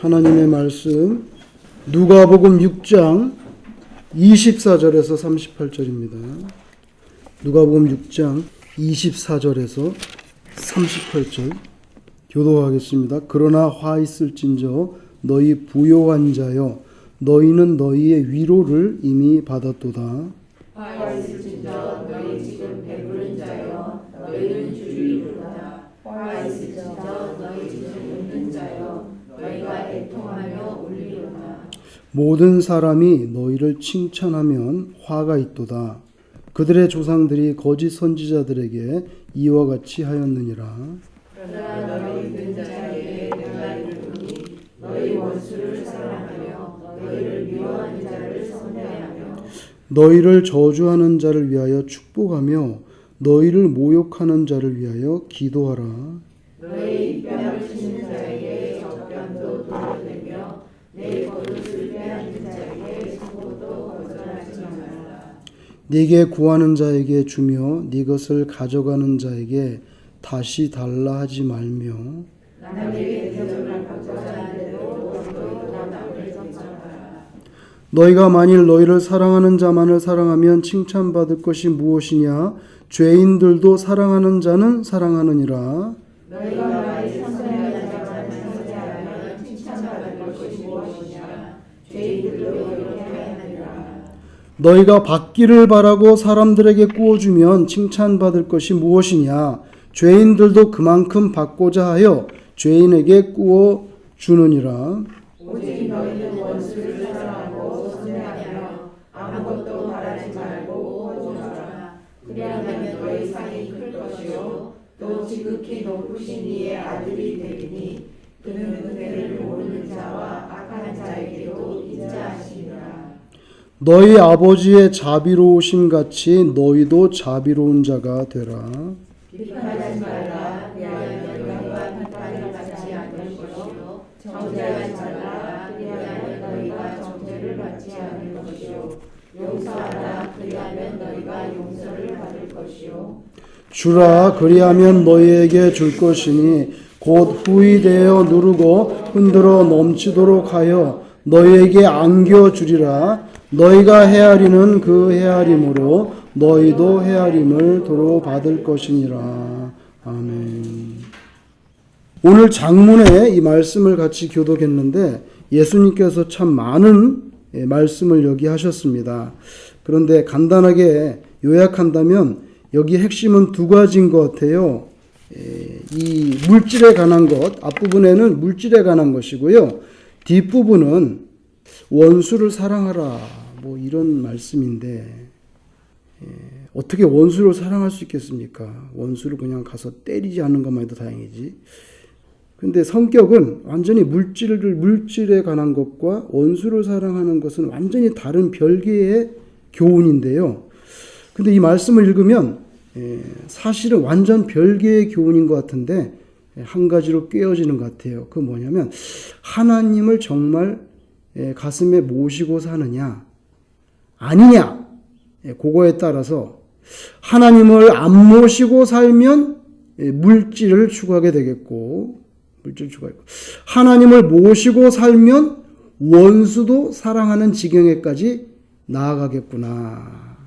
하나님의 말씀 누가복음 6장 24절에서 38절입니다. 누가복음 6장 24절에서 38절 교도하겠습니다. 그러나 화 있을진저 너희 부요한 자여 너희는 너희의 위로를 이미 받았도다. 화 있을진저 너희 지금 배부른 자여 너희는 주를 이루다. 화 있을진저 너희 지금 웃는 자여 너희가 애통하며 울리로다. 모든 사람이 너희를 칭찬하면 화가 있도다. 그들의 조상들이 거짓 선지자들에게 이와 같이 하였느니라. 그러나 너희 웃는 자에게 내가 이르노니 너희 원수를 사랑하며 너희를 미워하는 자를 선대하며 너희를 저주하는 자를 위하여 축복하며 너희를 모욕하는 자를 위하여 기도하라. 너희 입변을 치는 자에게 적변도 돌려내며 내 거룩을 빼앗는 자에게 상고도 거절하지 말라. 네게 구하는 자에게 주며 네 것을 가져가는 자에게 다시 달라 하지 말며 남에게 대접을 받고자 하는데도 너희도 남을 칭찬하라. 너희가 만일 너희를 사랑하는 자만을 사랑하면 칭찬받을 것이 무엇이냐? 죄인들도 사랑하는 자는 사랑하느니라. 너희가 만일 선대하는 자만을 선대하면 칭찬받을 것이 무엇이냐? 죄인들도 이렇게 하느니라. 너희가 받기를 바라고 사람들에게 구워주면 칭찬받을 것이 무엇이냐? 죄인들도 그만큼 받고자 하여 죄인에게 구워주느니라. 오직 너희는 원수를 사랑하고 선대하며 아무것도 바라지 말고 구워주라. 그리하면 너희 상이 클 것이요 또 지극히 높으신 이의 아들이 되리니 그는 은혜를 모르는 자와 악한 자에게도 인자하시니라. 너희 아버지의 자비로우심 같이 너희도 자비로운 자가 되라. 비판하지 말라. 그리하면 너희가 비판을 받지 않을 것이요 정죄하지 말라. 그리하면 너희가 정죄를 받지 않을 것이요 용서하라. 그리하면 너희가 용서를 받을 것이요 주라 그리하면 너희에게 줄 것이니 곧 후이되어 누르고 흔들어 넘치도록 하여 너희에게 안겨주리라. 너희가 헤아리는 그 헤아림으로 너희도 헤아림을 도로 받을 것이니라. 아멘. 오늘 장문에 이 말씀을 같이 교독했는데 예수님께서 참 많은 말씀을 여기 하셨습니다. 그런데 간단하게 요약한다면 여기 핵심은 두 가지인 것 같아요. 이 물질에 관한 것, 앞부분에는 물질에 관한 것이고요. 뒷부분은 원수를 사랑하라. 뭐 이런 말씀인데 어떻게 원수를 사랑할 수 있겠습니까? 원수를 그냥 가서 때리지 않는 것만 해도 다행이지. 근데 성격은 완전히 물질에 관한 것과 원수를 사랑하는 것은 완전히 다른 별개의 교훈인데요. 근데 이 말씀을 읽으면 사실은 완전 별개의 교훈인 것 같은데 한 가지로 꿰어지는 것 같아요. 그건 뭐냐면 하나님을 정말 가슴에 모시고 사느냐 아니냐 그거에 따라서 하나님을 안 모시고 살면 물질을 추구하게 되겠고 하나님을 모시고 살면 원수도 사랑하는 지경에까지 나아가겠구나.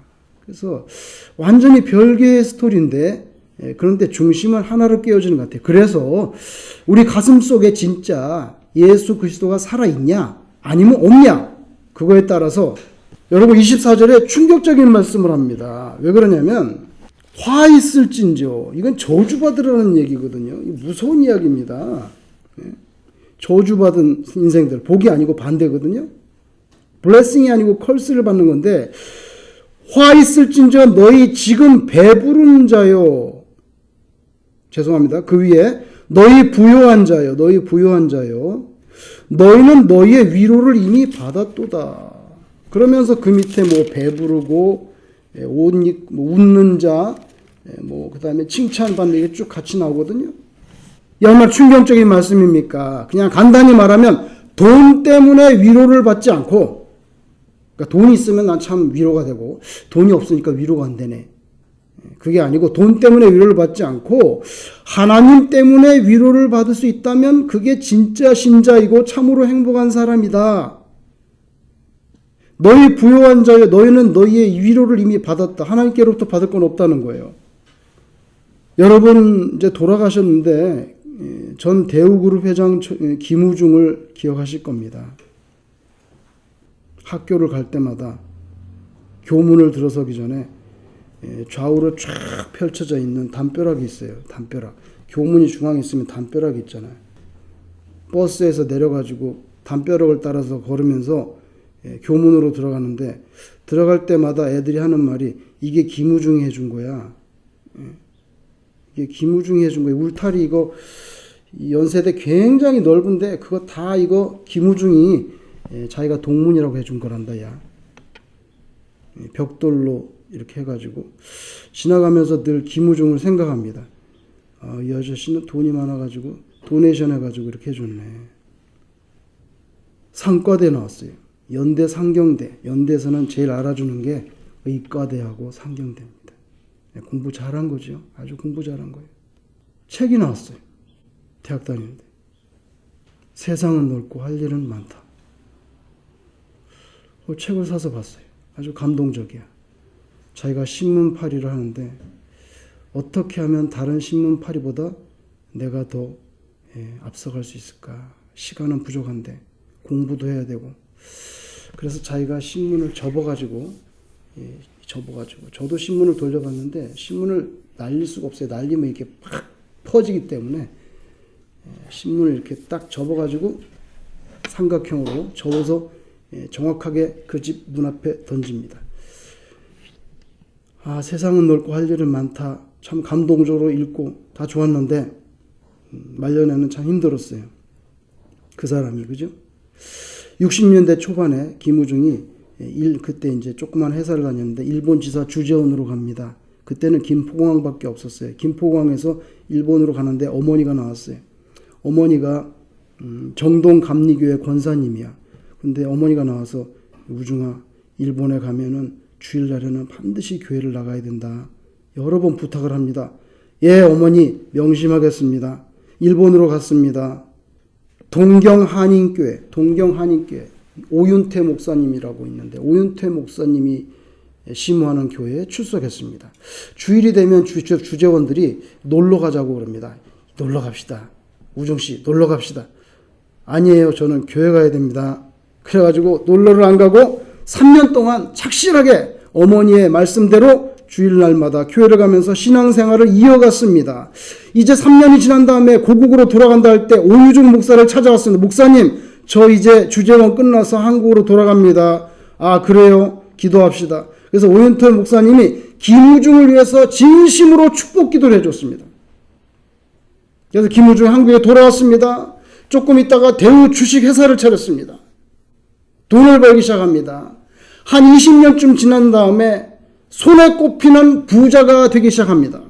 그래서 완전히 별개의 스토리인데 그런데 중심은 하나로 깨어지는 것 같아요. 그래서 우리 가슴 속에 진짜 예수 그리스도가 살아있냐 아니면 없냐 그거에 따라서 여러분 24절에 충격적인 말씀을 합니다. 왜 그러냐면 화 있을진저 이건 저주받으라는 얘기거든요. 무서운 이야기입니다. 저주받은 인생들 복이 아니고 반대거든요. 블레싱이 아니고 컬스를 받는 건데 화 있을진저 너희 지금 배부른 자요. 죄송합니다. 그 위에 너희 부요한 자요. 너희는 너희의 위로를 이미 받았도다. 그러면서 그 밑에 뭐 배부르고 웃는 자, 그 다음에 칭찬받는 게 쭉 같이 나오거든요. 이 얼마나 충격적인 말씀입니까? 그냥 간단히 말하면 돈 때문에 위로를 받지 않고, 그러니까 돈이 있으면 난 참 위로가 되고 돈이 없으니까 위로가 안 되네. 그게 아니고 돈 때문에 위로를 받지 않고 하나님 때문에 위로를 받을 수 있다면 그게 진짜 신자이고 참으로 행복한 사람이다. 너희 부요한 자여 너희는 너희의 위로를 이미 받았다. 하나님께로부터 받을 건 없다는 거예요. 여러분 이제 돌아가셨는데 전 대우그룹 회장 김우중을 기억하실 겁니다. 학교를 갈 때마다 교문을 들어서기 전에 좌우로 쫙 펼쳐져 있는 담벼락이 있어요. 담벼락. 교문이 중앙에 있으면 담벼락이 있잖아요. 버스에서 내려가지고 담벼락을 따라서 걸으면서 교문으로 들어가는데 들어갈 때마다 애들이 하는 말이 이게 김우중이 해준 거야. 이게 김우중이 해준 거야. 울타리 이거 연세대 굉장히 넓은데 그거 다 이거 김우중이 자기가 동문이라고 해준 거란다 야. 벽돌로 이렇게 해가지고 지나가면서 늘 김우중을 생각합니다. 이 아저씨는 돈이 많아가지고 도네이션 해가지고 이렇게 해줬네. 상과대 나왔어요. 연대 상경대. 연대에서는 제일 알아주는 게 의과대하고 상경대입니다. 공부 잘한 거죠. 아주 공부 잘한 거예요. 책이 나왔어요. 대학 다니는데. 세상은 넓고 할 일은 많다. 책을 사서 봤어요. 아주 감동적이야. 자기가 신문팔이를 하는데 어떻게 하면 다른 신문팔이보다 내가 더 앞서갈 수 있을까. 시간은 부족한데 공부도 해야 되고 그래서 자기가 신문을 접어가지고 저도 신문을 돌려봤는데 신문을 날릴 수가 없어요. 날리면 이렇게 팍 퍼지기 때문에 신문을 이렇게 딱 접어가지고 삼각형으로 접어서 정확하게 그 집 문 앞에 던집니다. 세상은 넓고 할 일은 많다. 참 감동적으로 읽고 다 좋았는데 말년에는 참 힘들었어요. 그 사람이 그죠? 60년대 초반에 김우중이 그때 이제 조그만 회사를 다녔는데 일본 지사 주재원으로 갑니다. 그때는 김포공항밖에 없었어요. 김포공항에서 일본으로 가는데 어머니가 나왔어요. 어머니가 정동 감리교회 권사님이야. 근데 어머니가 나와서 우중아 일본에 가면은 주일날에는 반드시 교회를 나가야 된다. 여러 번 부탁을 합니다. 예 어머니 명심하겠습니다. 일본으로 갔습니다. 동경한인교회 오윤태 목사님이라고 있는데 오윤태 목사님이 심호하는 교회에 출석했습니다. 주일이 되면 주재원들이 놀러 가자고 그럽니다. 놀러 갑시다. 우중씨 놀러 갑시다. 아니에요. 저는 교회 가야 됩니다. 그래가지고 놀러를 안 가고 3년 동안 착실하게 어머니의 말씀대로 주일날마다 교회를 가면서 신앙생활을 이어갔습니다. 이제 3년이 지난 다음에 고국으로 돌아간다 할 때 오유중 목사를 찾아왔습니다. 목사님 저 이제 주재원 끝나서 한국으로 돌아갑니다. 그래요? 기도합시다. 그래서 오윤태 목사님이 김우중을 위해서 진심으로 축복 기도를 해줬습니다. 그래서 김우중이 한국에 돌아왔습니다. 조금 있다가 대우 주식회사를 차렸습니다. 돈을 벌기 시작합니다. 한 20년쯤 지난 다음에 손에 꼽히는 부자가 되기 시작합니다.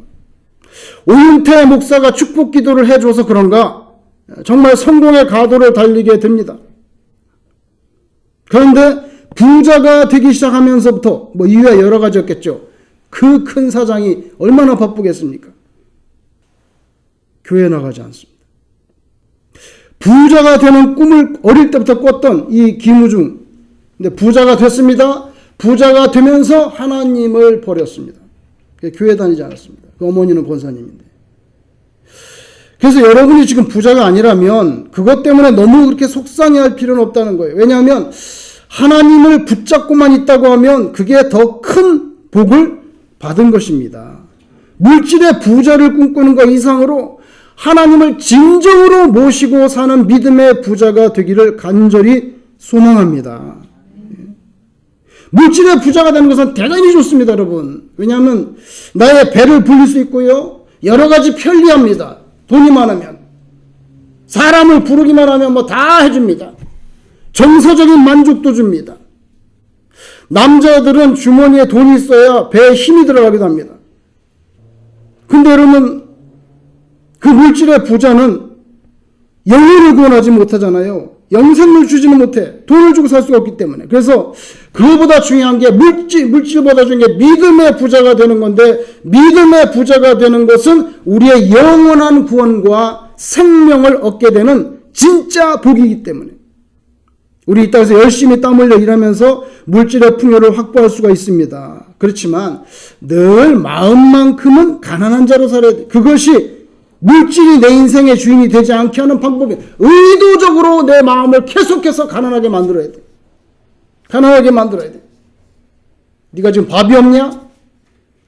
오윤태 목사가 축복 기도를 해줘서 그런가 정말 성공의 가도를 달리게 됩니다. 그런데 부자가 되기 시작하면서부터 이유가 여러 가지였겠죠. 그 큰 사장이 얼마나 바쁘겠습니까? 교회 나가지 않습니다. 부자가 되는 꿈을 어릴 때부터 꿨던 이 김우중. 근데 부자가 됐습니다. 부자가 되면서 하나님을 버렸습니다. 교회 다니지 않았습니다. 그 어머니는 권사님인데. 그래서 여러분이 지금 부자가 아니라면 그것 때문에 너무 그렇게 속상해할 필요는 없다는 거예요. 왜냐하면 하나님을 붙잡고만 있다고 하면 그게 더 큰 복을 받은 것입니다. 물질의 부자를 꿈꾸는 것 이상으로 하나님을 진정으로 모시고 사는 믿음의 부자가 되기를 간절히 소망합니다. 물질의 부자가 되는 것은 대단히 좋습니다, 여러분. 왜냐하면 나의 배를 불릴 수 있고요. 여러 가지 편리합니다. 돈이 많으면. 사람을 부르기만 하면 다 해줍니다. 정서적인 만족도 줍니다. 남자들은 주머니에 돈이 있어야 배에 힘이 들어가기도 합니다. 근데 여러분 그 물질의 부자는 영혼을 구원하지 못하잖아요. 영생을 주지는 못해. 돈을 주고 살 수가 없기 때문에. 그래서 그거보다 중요한 게 물질보다 중요한 게 믿음의 부자가 되는 건데, 믿음의 부자가 되는 것은 우리의 영원한 구원과 생명을 얻게 되는 진짜 복이기 때문에. 우리 이 땅에서 열심히 땀 흘려 일하면서 물질의 풍요를 확보할 수가 있습니다. 그렇지만 늘 마음만큼은 가난한 자로 살아야 돼. 그것이 물질이 내 인생의 주인이 되지 않게 하는 방법이, 의도적으로 내 마음을 계속해서 가난하게 만들어야 돼. 가난하게 만들어야 돼. 네가 지금 밥이 없냐?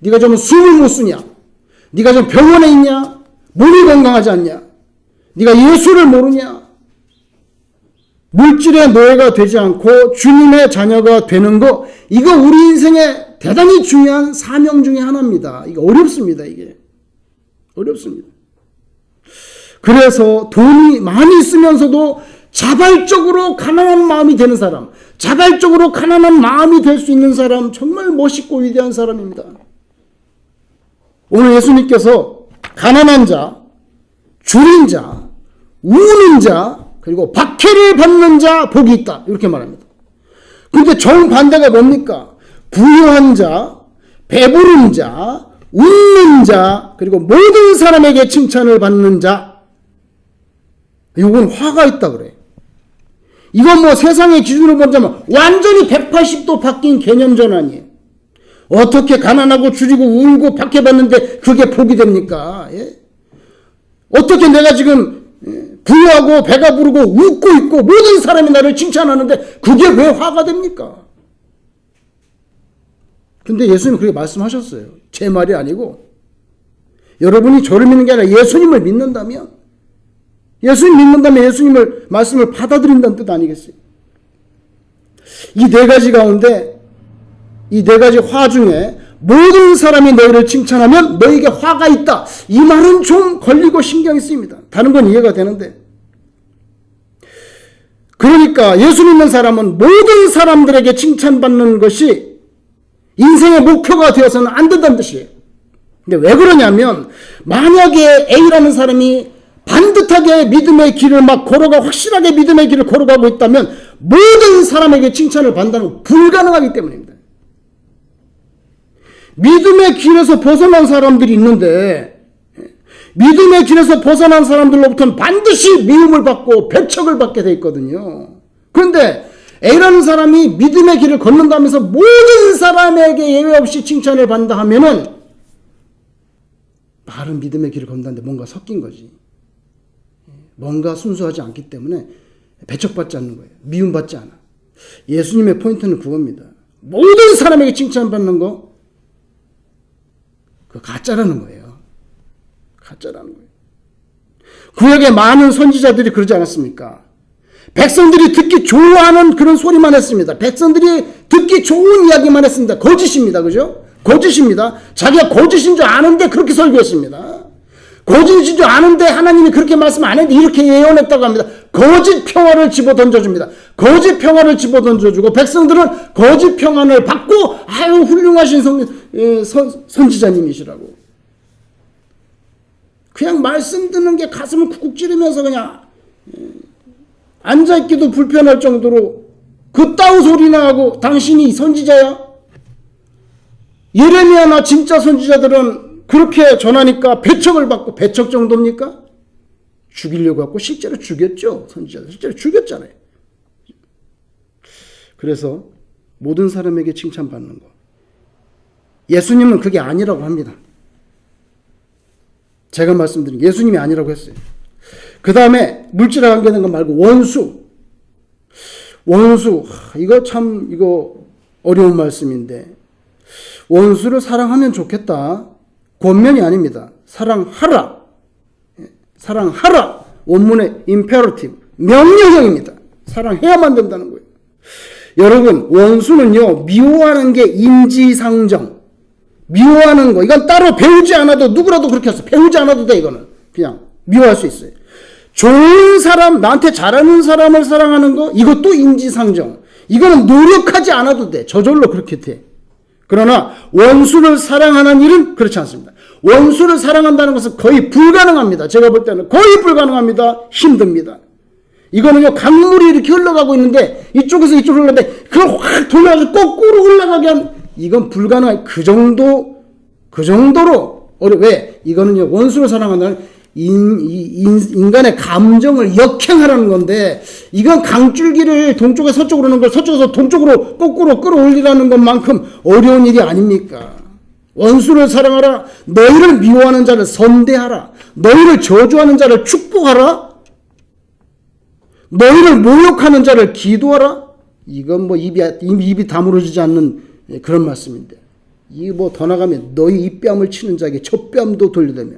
네가 좀 숨을 못 쉬냐? 네가 좀 병원에 있냐? 몸이 건강하지 않냐? 네가 예수를 모르냐? 물질의 노예가 되지 않고 주님의 자녀가 되는 거, 이거 우리 인생의 대단히 중요한 사명 중에 하나입니다. 이거 어렵습니다. 이게 어렵습니다. 그래서 돈이 많이 있으면서도 자발적으로 가난한 마음이 되는 사람, 자발적으로 가난한 마음이 될 수 있는 사람, 정말 멋있고 위대한 사람입니다. 오늘 예수님께서 가난한 자, 줄인 자, 우는 자, 그리고 박해를 받는 자 복이 있다, 이렇게 말합니다. 그런데 정반대가 뭡니까? 부유한 자, 배부른 자, 웃는 자, 그리고 모든 사람에게 칭찬을 받는 자. 이건 화가 있다 그래. 이건 뭐 세상의 기준으로 본다면 완전히 180도 바뀐 개념 전환이에요. 어떻게 가난하고 줄이고 울고 박해받는데 그게 복이 됩니까? 예? 어떻게 내가 지금 부유하고 배가 부르고 웃고 있고 모든 사람이 나를 칭찬하는데 그게 왜 화가 됩니까? 근데 예수님은 그렇게 말씀하셨어요. 제 말이 아니고, 여러분이 저를 믿는 게 아니라 예수님을 믿는다면, 예수님을 말씀을 받아들인다는 뜻 아니겠어요? 이 네 가지 가운데, 이 네 가지 화 중에 모든 사람이 너희를 칭찬하면 너희에게 화가 있다, 이 말은 좀 걸리고 신경이 쓰입니다. 다른 건 이해가 되는데, 그러니까 예수 믿는 사람은 모든 사람들에게 칭찬받는 것이 인생의 목표가 되어서는 안 된다는 뜻이에요. 근데 왜 그러냐면, 만약에 A라는 사람이 반듯하게 믿음의 길을 막 걸어가, 확실하게 믿음의 길을 걸어가고 있다면 모든 사람에게 칭찬을 받는다는 건 불가능하기 때문입니다. 믿음의 길에서 벗어난 사람들이 있는데, 믿음의 길에서 벗어난 사람들로부터는 반드시 미움을 받고 배척을 받게 돼 있거든요. 그런데 A라는 사람이 믿음의 길을 걷는다면서 모든 사람에게 예외 없이 칭찬을 받는다 하면은 바른 믿음의 길을 걷는다는데 뭔가 섞인 거지. 뭔가 순수하지 않기 때문에 배척받지 않는 거예요. 미움받지 않아. 예수님의 포인트는 그겁니다. 모든 사람에게 칭찬받는 거, 그거 가짜라는 거예요. 가짜라는 거예요. 구약의 많은 선지자들이 그러지 않았습니까? 백성들이 듣기 좋아하는 그런 소리만 했습니다. 백성들이 듣기 좋은 이야기만 했습니다. 거짓입니다. 그죠? 거짓입니다. 자기가 거짓인 줄 아는데 그렇게 설교했습니다. 거짓인 줄 아는데 하나님이 그렇게 말씀 안 했는데 이렇게 예언했다고 합니다. 거짓 평화를 집어던져줍니다. 거짓 평화를 집어던져주고 백성들은 거짓 평안을 받고, 아유 훌륭하신 선지자님이시라고. 그냥 말씀 듣는 게 가슴을 쿡쿡 찌르면서 그냥 앉아있기도 불편할 정도로 그따위 소리나 하고, 당신이 선지자야? 예레미야나 진짜 선지자들은 그렇게 전하니까 배척을 받고, 배척 정도입니까? 죽이려고 하고 실제로 죽였죠. 선지자들 실제로 죽였잖아요. 그래서 모든 사람에게 칭찬받는 거, 예수님은 그게 아니라고 합니다. 제가 말씀드린 예수님이 아니라고 했어요. 그 다음에 물질에 관계된 것 말고 원수, 이거 참 어려운 말씀인데, 원수를 사랑하면 좋겠다, 권면이 아닙니다. 사랑하라. 원문의 imperative, 명령형입니다. 사랑해야만 된다는 거예요. 여러분, 원수는요, 미워하는 게 인지상정, 미워하는 거, 이건 따로 배우지 않아도 누구라도 그렇게 했어. 배우지 않아도 돼. 이거는 그냥 미워할 수 있어요. 좋은 사람, 나한테 잘하는 사람을 사랑하는 거, 이것도 인지상정. 이거는 노력하지 않아도 돼. 저절로 그렇게 돼. 그러나 원수를 사랑하는 일은 그렇지 않습니다. 원수를 사랑한다는 것은 거의 불가능합니다. 제가 볼 때는 거의 불가능합니다. 힘듭니다. 이거는요, 강물이 이렇게 흘러가고 있는데, 이쪽에서 이쪽으로 흘러가는데, 그걸 확 돌려가지고 거꾸로 흘러가게 한, 이건 불가능한, 그 정도로, 왜? 이거는요, 원수를 사랑한다는 인간의 감정을 역행하라는 건데, 이건 강줄기를 동쪽에서 서쪽으로 오는 걸 서쪽에서 동쪽으로 거꾸로 끌어올리라는 것만큼 어려운 일이 아닙니까? 원수를 사랑하라. 너희를 미워하는 자를 선대하라. 너희를 저주하는 자를 축복하라. 너희를 모욕하는 자를 기도하라. 이건 뭐 입이 다물어지지 않는 그런 말씀인데, 이 뭐 더 나가면 너희 입뺨을 치는 자에게 젖뺨도 돌려대며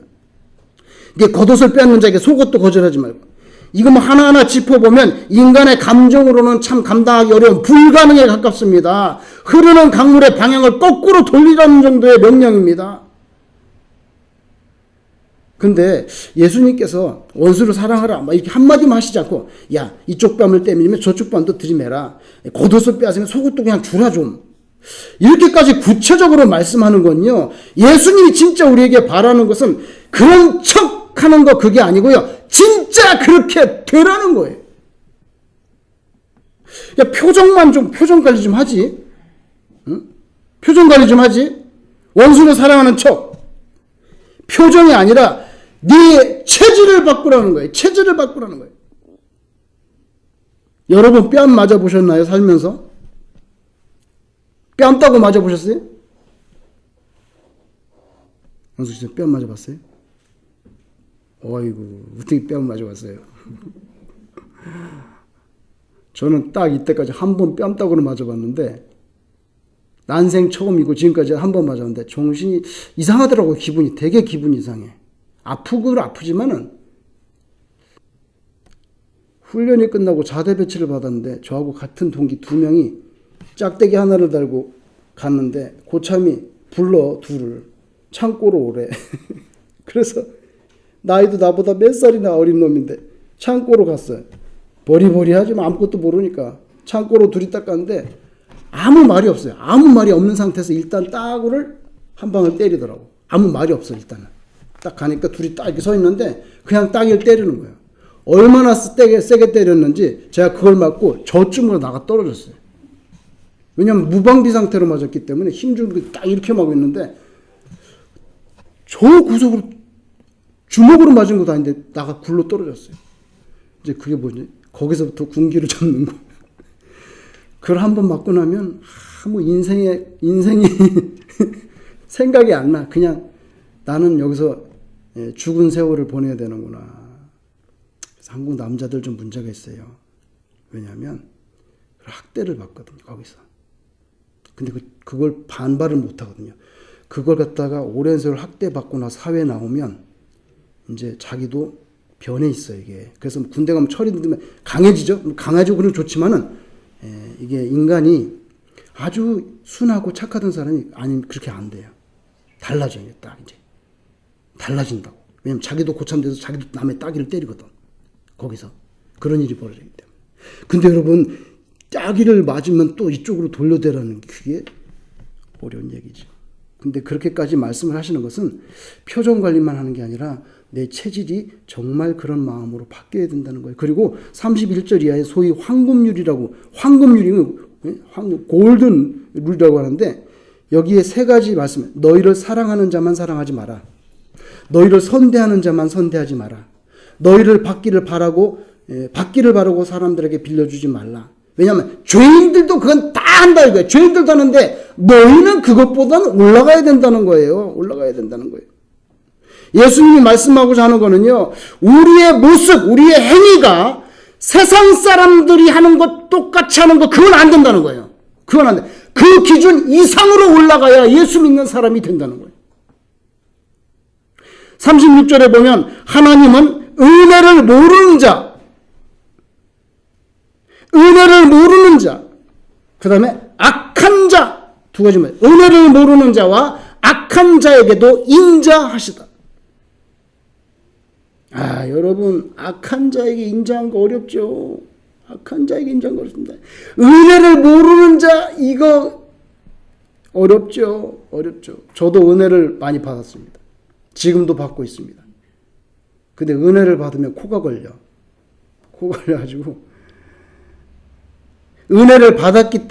네 겉옷을 빼앗는 자에게 속옷도 거절하지 말고. 이거 뭐 하나하나 짚어보면 인간의 감정으로는 참 감당하기 어려운 불가능에 가깝습니다. 흐르는 강물의 방향을 거꾸로 돌리라는 정도의 명령입니다. 근데 예수님께서 원수를 사랑하라 막 이렇게 한마디만 하시지 않고, 야, 이쪽 뺨을 때리면 저쪽 뺨도 들이매라. 겉옷을 빼앗으면 속옷도 그냥 주라 좀. 이렇게까지 구체적으로 말씀하는 건요, 예수님이 진짜 우리에게 바라는 것은 그런 척 하는 거 그게 아니고요, 진짜 그렇게 되라는 거예요. 야, 표정 관리 좀 하지. 응? 표정 관리 좀 하지. 원수를 사랑하는 척. 표정이 아니라 네 체질을 바꾸라는 거예요. 체질을 바꾸라는 거예요. 여러분 뺨 맞아보셨나요? 살면서? 뺨 따고 맞아보셨어요? 원수 씨 뺨 맞아봤어요? 어이구, 어떻게 뺨 맞아봤어요? 저는 딱 이때까지 한 번 뺨 따고는 맞아봤는데, 난생 처음이고 지금까지 한 번 맞았는데 정신이 이상하더라고요. 되게 기분이 이상해. 아프지만은, 훈련이 끝나고 자대 배치를 받았는데 저하고 같은 동기 2명이 짝대기 하나를 달고 갔는데 고참이 불러 둘을 창고로 오래. 그래서 나이도 나보다 몇 살이나 어린 놈인데 창고로 갔어요. 버리버리하지만 아무것도 모르니까 창고로 둘이 딱 갔는데 아무 말이 없어요. 아무 말이 없는 상태에서 일단 따구를 한 방을 때리더라고. 아무 말이 없어. 일단은 딱 가니까 둘이 딱 이렇게 서 있는데 그냥 따기를 때리는 거예요. 얼마나 세게 때렸는지 제가 그걸 맞고 저쯤으로 나가 떨어졌어요. 왜냐하면 무방비 상태로 맞았기 때문에 힘주고 딱 이렇게 막고 있는데, 저 구석으로 주먹으로 맞은 것도 아닌데 나가 굴러 떨어졌어요. 이제 그게 뭐지? 거기서부터 군기를 잡는 거. 그걸 한번 맞고 나면 뭐 인생이 생각이 안 나. 그냥 나는 여기서 죽은 세월을 보내야 되는구나. 그래서 한국 남자들 좀 문제가 있어요. 왜냐하면 학대를 받거든요. 거기서. 근데 그걸 반발을 못 하거든요. 그걸 갖다가 오랜 세월 학대받고 나서 사회에 나오면 이제 자기도 변해 있어요, 이게. 그래서 군대 가면 철이 들면 강해지죠? 강해지고 그러면 좋지만은, 이게 인간이 아주 순하고 착하던 사람이 아니면 그렇게 안 돼요. 달라져요, 딱 이제. 달라진다고. 왜냐면 자기도 고참돼서 자기도 남의 따기를 때리거든. 거기서. 그런 일이 벌어지기 때문에. 근데 여러분, 따기를 맞으면 또 이쪽으로 돌려대라는 그게 어려운 얘기죠. 근데 그렇게까지 말씀을 하시는 것은 표정 관리만 하는 게 아니라 내 체질이 정말 그런 마음으로 바뀌어야 된다는 거예요. 그리고 31절 이하에 소위 황금률이라고, 황금률이면 골든 룰이라고 하는데, 여기에 3가지 말씀, 너희를 사랑하는 자만 사랑하지 마라. 너희를 선대하는 자만 선대하지 마라. 너희를 받기를 바라고 사람들에게 빌려주지 말라. 왜냐하면 죄인들도 그건 다 한다 이거예요. 죄인들도 하는데 너희는 그것보다는 올라가야 된다는 거예요. 올라가야 된다는 거예요. 예수님이 말씀하고자 하는 거는요, 우리의 모습, 우리의 행위가 세상 사람들이 하는 것 똑같이 하는 거, 그건 안 된다는 거예요. 그건 안 돼. 그 기준 이상으로 올라가야 예수 믿는 사람이 된다는 거예요. 36절에 보면 하나님은 은혜를 모르는 자, 그 다음에 악한 자, 2가지만, 은혜를 모르는 자와 악한 자에게도 인자하시다. 여러분, 악한 자에게 인자한 거 어렵죠. 악한 자에게 인자한 거 어렵습니다. 은혜를 모르는 자, 이거 어렵죠. 저도 은혜를 많이 받았습니다. 지금도 받고 있습니다. 근데 은혜를 받으면 코가 걸려. 코 걸려가지고 은혜를 받았기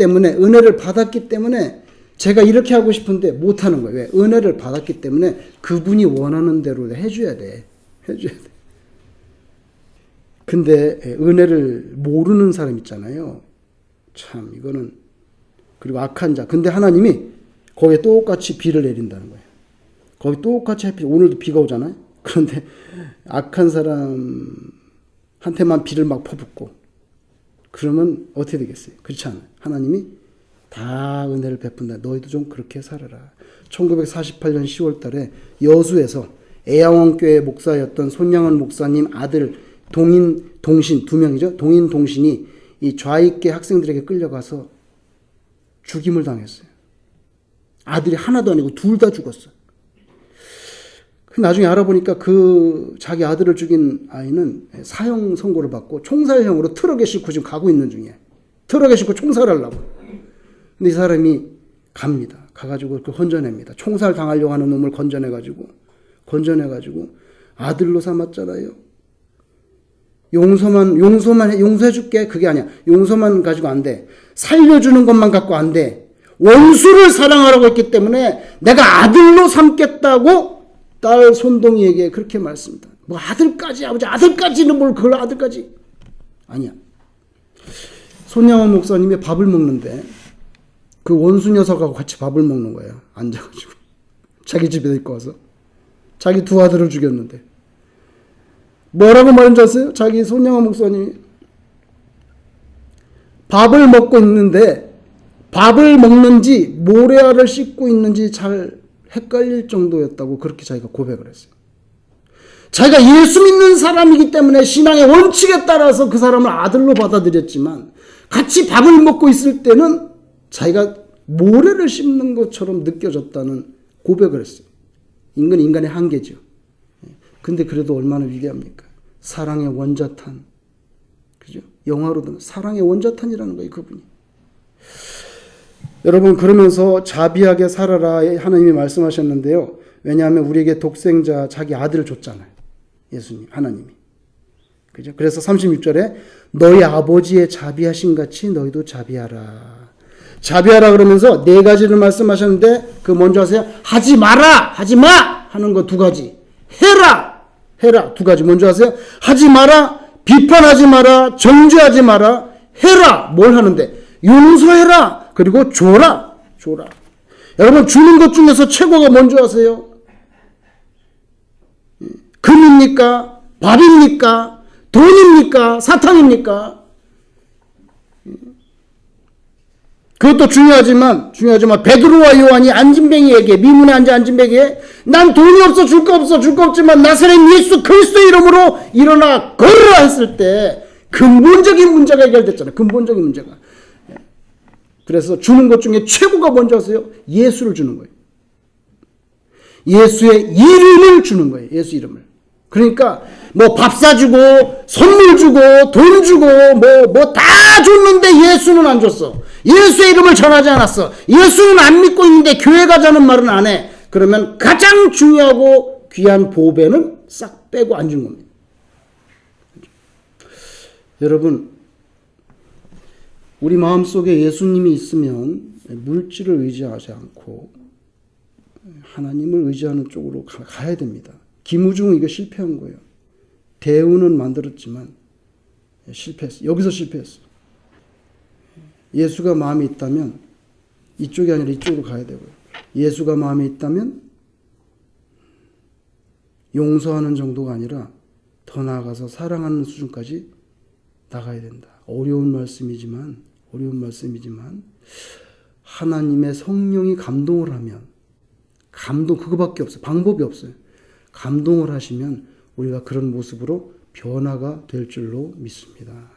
때문에 제가 이렇게 하고 싶은데 못하는 거예요. 왜? 은혜를 받았기 때문에 그분이 원하는 대로 해줘야 돼. 근데 은혜를 모르는 사람 있잖아요. 참 이거는. 그리고 악한 자. 근데 하나님이 거기에 똑같이 비를 내린다는 거예요. 거기 똑같이 햇빛. 오늘도 비가 오잖아요. 그런데 악한 사람한테만 비를 막 퍼붓고 그러면 어떻게 되겠어요? 그렇지 않아요. 하나님이 다 은혜를 베푼다. 너희도 좀 그렇게 살아라. 1948년 10월 달에 여수에서 애양원교회 목사였던 손양원 목사님 아들 동신 두 명이죠. 동인 동신이 이 좌익계 학생들에게 끌려가서 죽임을 당했어요. 아들이 하나도 아니고 둘 다 죽었어요. 나중에 알아보니까 그 자기 아들을 죽인 아이는 사형 선고를 받고 총살형으로 트럭에 싣고 지금 가고 있는 중이에요. 트럭에 싣고 총살하려고. 근데 이 사람이 갑니다. 가가지고 그걸 건져냅니다. 총살 당하려고 하는 놈을 건져내가지고 아들로 삼았잖아요. 용서해줄게. 그게 아니야. 용서만 가지고 안 돼. 살려주는 것만 갖고 안 돼. 원수를 사랑하라고 했기 때문에 내가 아들로 삼겠다고 딸 손동이에게 그렇게 말씀합니다. 뭐 아들까지, 아버지 아들까지는 뭘 그걸 아들까지. 아니야. 손양원 목사님이 밥을 먹는데 그 원수 녀석하고 같이 밥을 먹는 거예요. 앉아가지고. 자기 집에 데리고 와서. 자기 두 아들을 죽였는데. 뭐라고 말한 줄 아세요? 자기 손양원 목사님이 밥을 먹고 있는데 밥을 먹는지 모래알을 씹고 있는지 잘 헷갈릴 정도였다고 그렇게 자기가 고백을 했어요. 자기가 예수 믿는 사람이기 때문에 신앙의 원칙에 따라서 그 사람을 아들로 받아들였지만 같이 밥을 먹고 있을 때는 자기가 모래를 씹는 것처럼 느껴졌다는 고백을 했어요. 인간의 한계죠. 근데 그래도 얼마나 위대합니까? 사랑의 원자탄. 그죠? 영화로도 사랑의 원자탄이라는 거예요, 그분이. 여러분, 그러면서 자비하게 살아라 하나님이 말씀하셨는데요. 왜냐하면 우리에게 독생자 자기 아들을 줬잖아요. 예수님, 하나님이. 그죠? 그래서 36절에 너희 아버지의 자비하신 같이 너희도 자비하라. 자비하라 그러면서 네 가지를 말씀하셨는데 그 먼저 하세요. 하지 마라, 하지 마 하는 거 두 가지. 해라 두 가지. 먼저 하세요. 하지 마라, 비판하지 마라, 정죄하지 마라. 해라, 뭘 하는데? 용서해라. 그리고 줘라. 여러분, 주는 것 중에서 최고가 뭔지 아세요? 금입니까? 밥입니까? 돈입니까? 사탕입니까? 그것도 중요하지만 베드로와 요한이 안진뱅이에게, 미문에 앉아 안진뱅이에게 난 돈이 없어, 줄 거 없지만 나사렛 예수 그리스도의 이름으로 일어나 걸으라 했을 때 근본적인 문제가 해결됐잖아요. 근본적인 문제가. 그래서 주는 것 중에 최고가 뭔지 아세요? 예수를 주는 거예요. 예수의 이름을 주는 거예요. 예수 이름을. 그러니까 뭐 밥 사주고 선물 주고 돈 주고 뭐 다 줬는데 예수는 안 줬어. 예수의 이름을 전하지 않았어. 예수는 안 믿고 있는데 교회 가자는 말은 안 해. 그러면 가장 중요하고 귀한 보배는 싹 빼고 안 준 겁니다. 여러분, 우리 마음속에 예수님이 있으면 물질을 의지하지 않고 하나님을 의지하는 쪽으로 가야 됩니다. 김우중은 이거 실패한 거예요. 대우는 만들었지만 실패했어. 여기서 실패했어. 예수가 마음에 있다면 이쪽이 아니라 이쪽으로 가야 되고요. 예수가 마음에 있다면 용서하는 정도가 아니라 더 나아가서 사랑하는 수준까지 나가야 된다. 어려운 말씀이지만 하나님의 성령이 감동을 하면, 감동 그거밖에 없어요. 방법이 없어요. 감동을 하시면 우리가 그런 모습으로 변화가 될 줄로 믿습니다.